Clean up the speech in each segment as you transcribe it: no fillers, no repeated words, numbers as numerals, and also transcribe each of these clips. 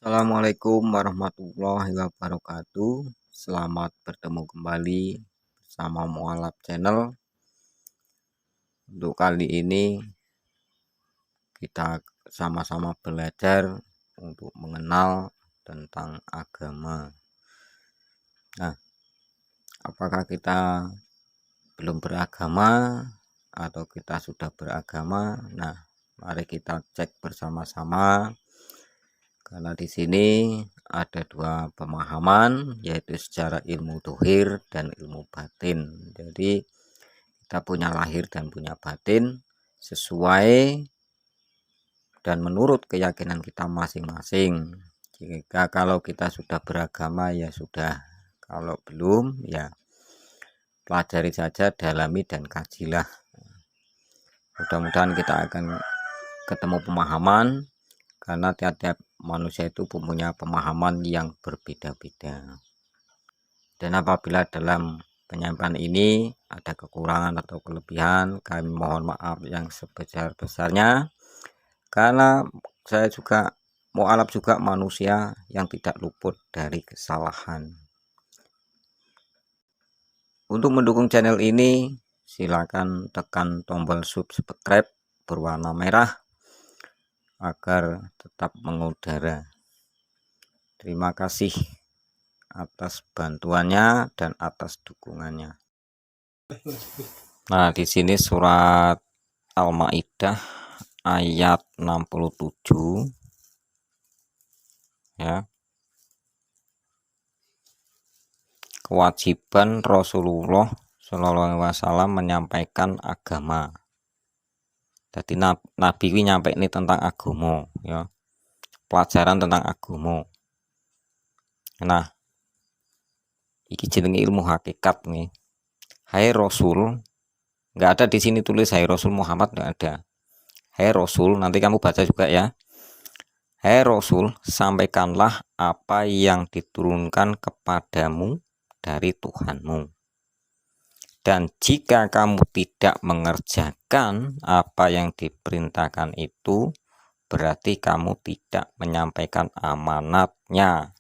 Assalamualaikum warahmatullahi wabarakatuh. Selamat bertemu kembali bersama Mualaf Channel. Untuk kali ini kita sama-sama belajar untuk mengenal tentang agama. Nah, apakah kita belum beragama atau kita sudah beragama? Nah, mari kita cek bersama-sama. Karena di sini ada dua pemahaman, yaitu secara ilmu dhuhir dan ilmu batin. Jadi kita punya lahir dan punya batin sesuai dan menurut keyakinan kita masing-masing. Jika kalau kita sudah beragama ya sudah, kalau belum ya pelajari saja, dalami dan kajilah. Mudah-mudahan kita akan ketemu pemahaman, karena tiap-tiap manusia itu punya pemahaman yang berbeda-beda. Dan apabila dalam penyampaian ini ada kekurangan atau kelebihan, kami mohon maaf yang sebesar-besarnya, karena saya juga mualaf juga manusia yang tidak luput dari kesalahan. Untuk mendukung channel ini, silakan tekan tombol subscribe berwarna merah agar tetap mengudara. Terima kasih atas bantuannya dan atas dukungannya. Nah, di sini surat Al-Maidah ayat 67 ya. Kewajiban Rasulullah Shallallahu Alaihi Wasallam menyampaikan agama. Jadi Nabi ini nyampe ini tentang agama ya. Pelajaran tentang agama. Nah, iki jenenge ilmu hakikat nih. Hai Rasul, nggak ada di sini tulis Hai Rasul Muhammad, nggak ada. Hai Rasul, nanti kamu baca juga ya. Hai Rasul, sampaikanlah apa yang diturunkan kepadamu dari Tuhanmu. Dan jika kamu tidak mengerjakan apa yang diperintahkan itu, berarti kamu tidak menyampaikan amanatnya.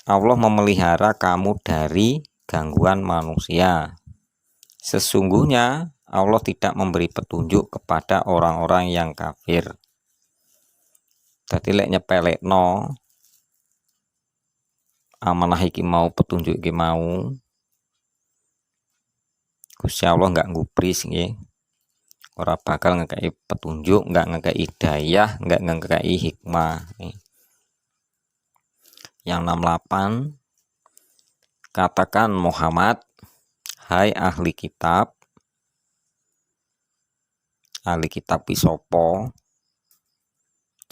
Allah memelihara kamu dari gangguan manusia. Sesungguhnya Allah tidak memberi petunjuk kepada orang-orang yang kafir. Dadi lek nyepelekno amanah iki mau, petunjuk iki mau, Gusti Allah enggak ngubris nggih. Ora bakal ngekei petunjuk, enggak ngekei hidayah, enggak ngekei hikmah. Yang 68, katakan Muhammad, hai ahli kitab. Ahli kitab isopo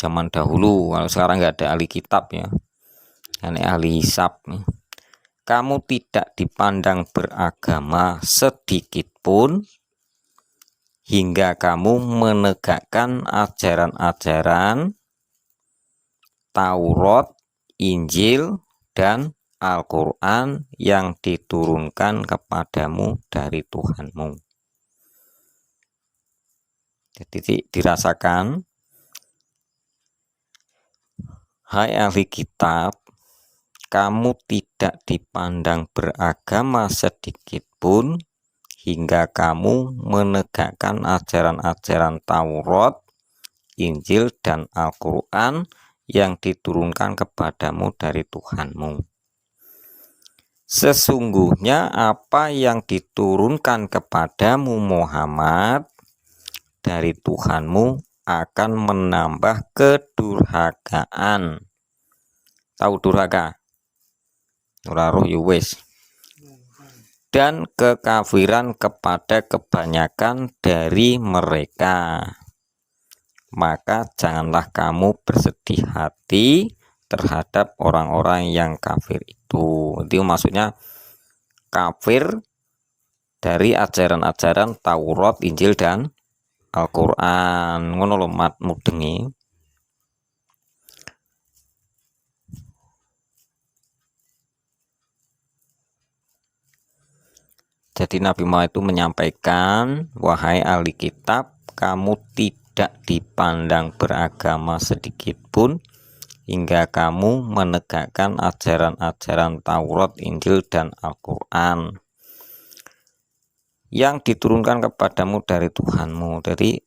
zaman dahulu, kalau sekarang nggak ada ahli kitab ya, ini ahli hisab nih. Kamu tidak dipandang beragama sedikit pun hingga kamu menegakkan ajaran-ajaran Taurat, Injil, dan Al-Quran yang diturunkan kepadamu dari Tuhanmu. Jadi dirasakan, hai ahli kitab, kamu tidak dipandang beragama sedikit pun hingga kamu menegakkan ajaran-ajaran Taurat, Injil, dan Al-Quran yang diturunkan kepadamu dari Tuhanmu. Sesungguhnya apa yang diturunkan kepadamu Muhammad dari Tuhanmu akan menambah kedurhakaan. Tahu durhaka? Ora roh ya wis. Dan kekafiran kepada kebanyakan dari mereka. Maka janganlah kamu bersedih hati terhadap orang-orang yang kafir itu. Itu maksudnya kafir dari ajaran-ajaran Taurat, Injil, dan Al-Quran. Ngono lho mat mudengi. Jadi Nabi Muhammad itu menyampaikan, wahai ahli kitab, kamu tidak dipandang beragama sedikit pun hingga kamu menegakkan ajaran-ajaran Taurat, Injil, dan Al-Quran yang diturunkan kepadamu dari Tuhanmu. Jadi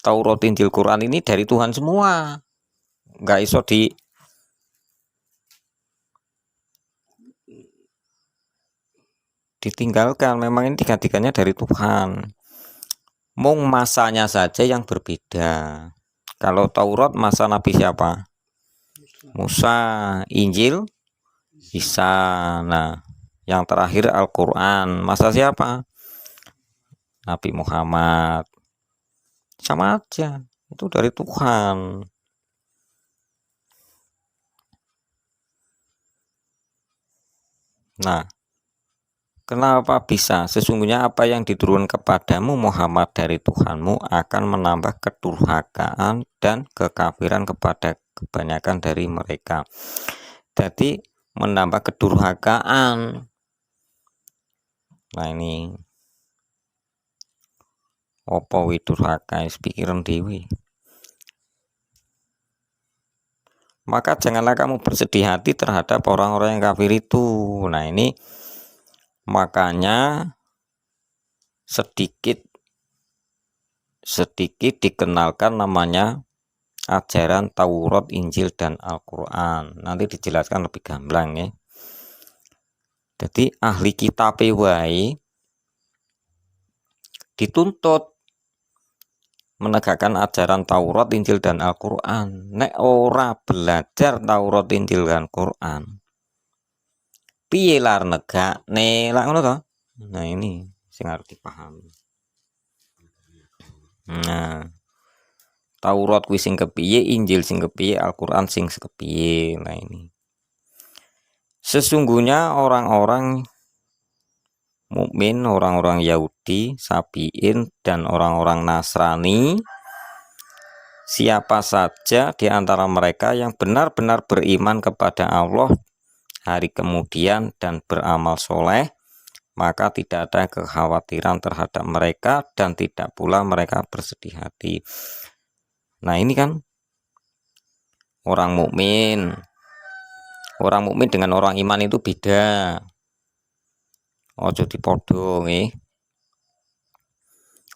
Taurat, Injil, Quran ini dari Tuhan semua, nggak iso ditinggalkan. Memang ini tiga-tiganya dari Tuhan. Mung masanya saja yang berbeda. Kalau Taurat masa Nabi siapa? Musa. Injil Isa. Nah, yang terakhir Al-Quran masa siapa? Nabi Muhammad. Sama aja, itu dari Tuhan. Nah, kenapa bisa? Sesungguhnya apa yang diturunkan kepadamu Muhammad dari Tuhanmu akan menambah kedurhakaan dan kekafiran kepada kebanyakan dari mereka. Jadi menambah kedurhakaan. Nah ini apa wi durhaka pikiran dewi. Maka janganlah kamu bersedih hati terhadap orang-orang yang kafir itu. Nah ini makanya sedikit dikenalkan namanya ajaran Taurat, Injil, dan Al-Quran. Nanti dijelaskan lebih gamblang ya. Jadi ahli kitab wae dituntut menegakkan ajaran Taurat, Injil, dan Al-Quran. Nek ora belajar Taurat, Injil, dan Quran, piye lar negakne lak ngono to. Nah ini sing harus dipahami. Nah, Taurat kuwi sing kepiye, Injil sing kepiye, Al-Quran sing kepiye. Nah ini sesungguhnya orang-orang mukmin, orang-orang Yahudi, Sabiin, dan orang-orang Nasrani, siapa saja di antara mereka yang benar-benar beriman kepada Allah hari kemudian dan beramal soleh, maka tidak ada kekhawatiran terhadap mereka dan tidak pula mereka bersedih hati. Nah ini kan orang mukmin dengan orang iman itu beda. Ojo dipodo nih.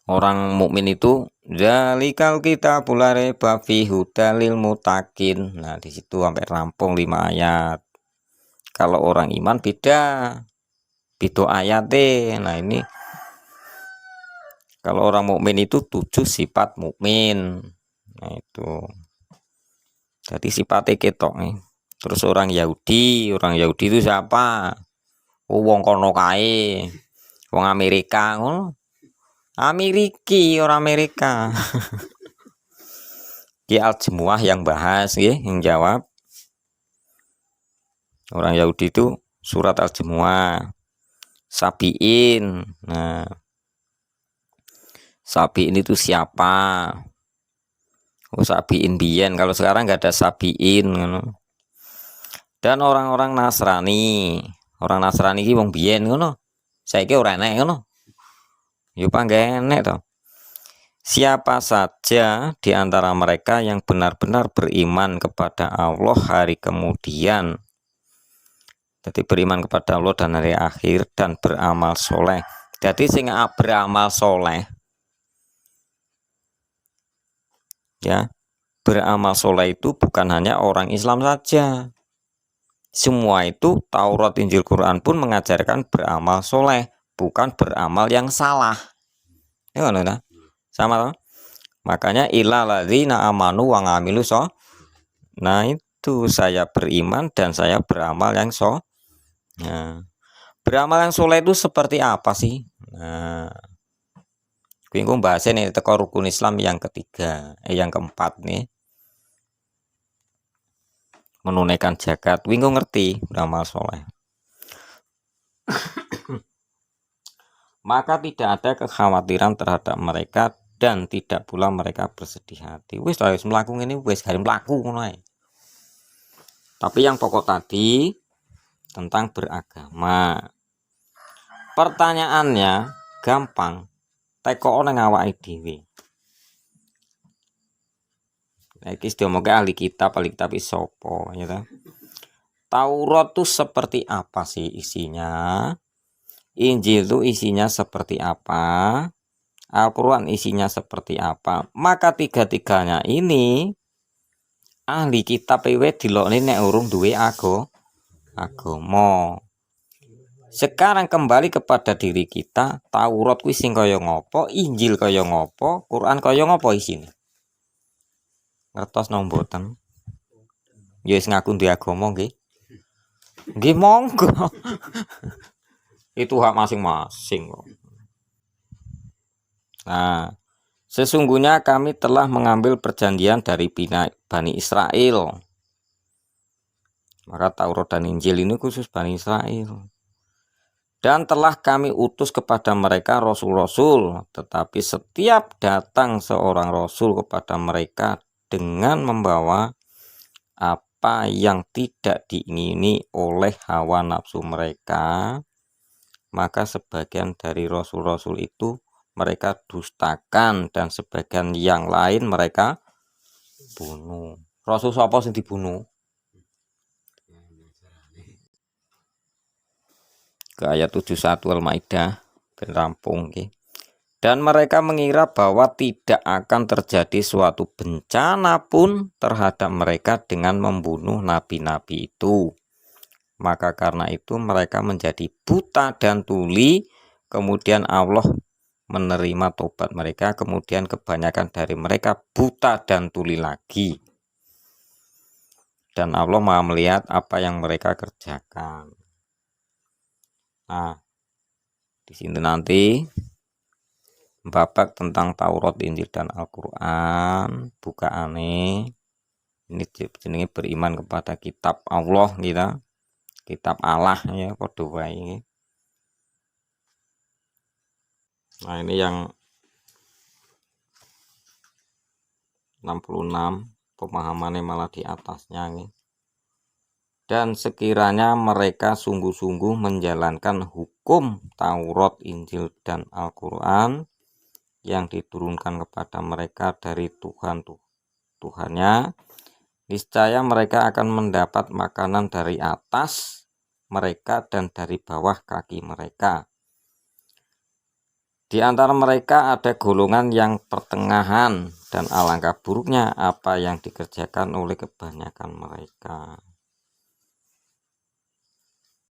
Orang mukmin itu zalikal kita bulare bafi hudalil mutakin. Nah di situ sampai rampung 5 ayat. Kalau orang iman beda ayat deh. Nah ini kalau orang mukmin itu 7 sifat mukmin. Nah itu. Jadi sifatnya ketok nih. Terus orang Yahudi itu siapa? Wong kono kae. Wong Amerika ngono. Ameriki orang Amerika. Ki Al-Jumuah yang bahas ya, yang jawab. Orang Yahudi itu surat Al-Jumuah. Sabiin. Nah, Sabiin itu siapa? Oh, Sabiin biyen. Kalau sekarang nggak ada Sabiin. Dan orang-orang Nasrani. Orang Nasrani ini wong biyen ngono. Saiki ora enek ngono. Yo panggenek to. Siapa saja di antara mereka yang benar-benar beriman kepada Allah hari kemudian. Jadi beriman kepada Allah dan hari akhir dan beramal soleh. Jadi sing beramal soleh, ya, beramal soleh itu bukan hanya orang Islam saja. Semua itu Taurat, Injil, Quran pun mengajarkan beramal soleh, bukan beramal yang salah. Ya kan, sama toh? Makanya illalladzina amanu wa ngamilu so. Nah itu saya beriman dan saya beramal yang so. Nah, beramal yang soleh itu seperti apa sih? Nah, bingung bahasa nih teko rukun Islam yang ketiga, yang keempat nih. Menunaikan zakat, bingung ngerti beramal soleh. Maka tidak ada kekhawatiran terhadap mereka dan tidak pula mereka bersedih hati. Wis harus melakukan ini, wis harus melakukan. Tapi yang pokok tadi tentang beragama. Pertanyaannya gampang. Teko nang awake dhewe. Nah, iki diomongke ahli kitab sapa ya ta. Taurat tuh seperti apa sih isinya? Injil tuh isinya seperti apa? Al-Quran isinya seperti apa? Maka tiga-tiganya ini ahli kitab dilokne nek urung duwe agama. Sekarang kembali kepada diri kita, Taurat kuwi sing kaya ngopo, Injil kaya ngopo, Quran kaya ngopo isine. Ngertos nang mboten? Ya wis ngaku duwe agama nggih. Nggih monggo. Itu hak masing-masing kok. Nah, sesungguhnya kami telah mengambil perjanjian dari Bani Israel. Maka Taurat dan Injil ini khusus Bani Israel. Dan telah kami utus kepada mereka rasul-rasul, tetapi setiap datang seorang rasul kepada mereka dengan membawa apa yang tidak diingini oleh hawa nafsu mereka, maka sebagian dari rasul-rasul itu mereka dustakan dan sebagian yang lain mereka bunuh. Rasul sapa sing dibunuh? Ke ayat 71 Al-Maidah ben rampung nggih. Dan mereka mengira bahwa tidak akan terjadi suatu bencana pun terhadap mereka dengan membunuh nabi-nabi itu. Maka karena itu mereka menjadi buta dan tuli. Kemudian Allah menerima tobat mereka. Kemudian kebanyakan dari mereka buta dan tuli lagi. Dan Allah Maha melihat apa yang mereka kerjakan. Nah, di sini nanti babak tentang Taurat, Injil dan Al-Qur'an bukaane ini jenenge beriman kepada kitab Allah kita, kitab Allah ya padha wae. Nah, ini yang 66 pemahamannya malah di atasnya nih. Dan sekiranya mereka sungguh-sungguh menjalankan hukum Taurat, Injil dan Al-Qur'an yang diturunkan kepada mereka dari Tuhannya, niscaya mereka akan mendapat makanan dari atas mereka dan dari bawah kaki mereka. Di antara mereka ada golongan yang pertengahan, dan alangkah buruknya apa yang dikerjakan oleh kebanyakan mereka.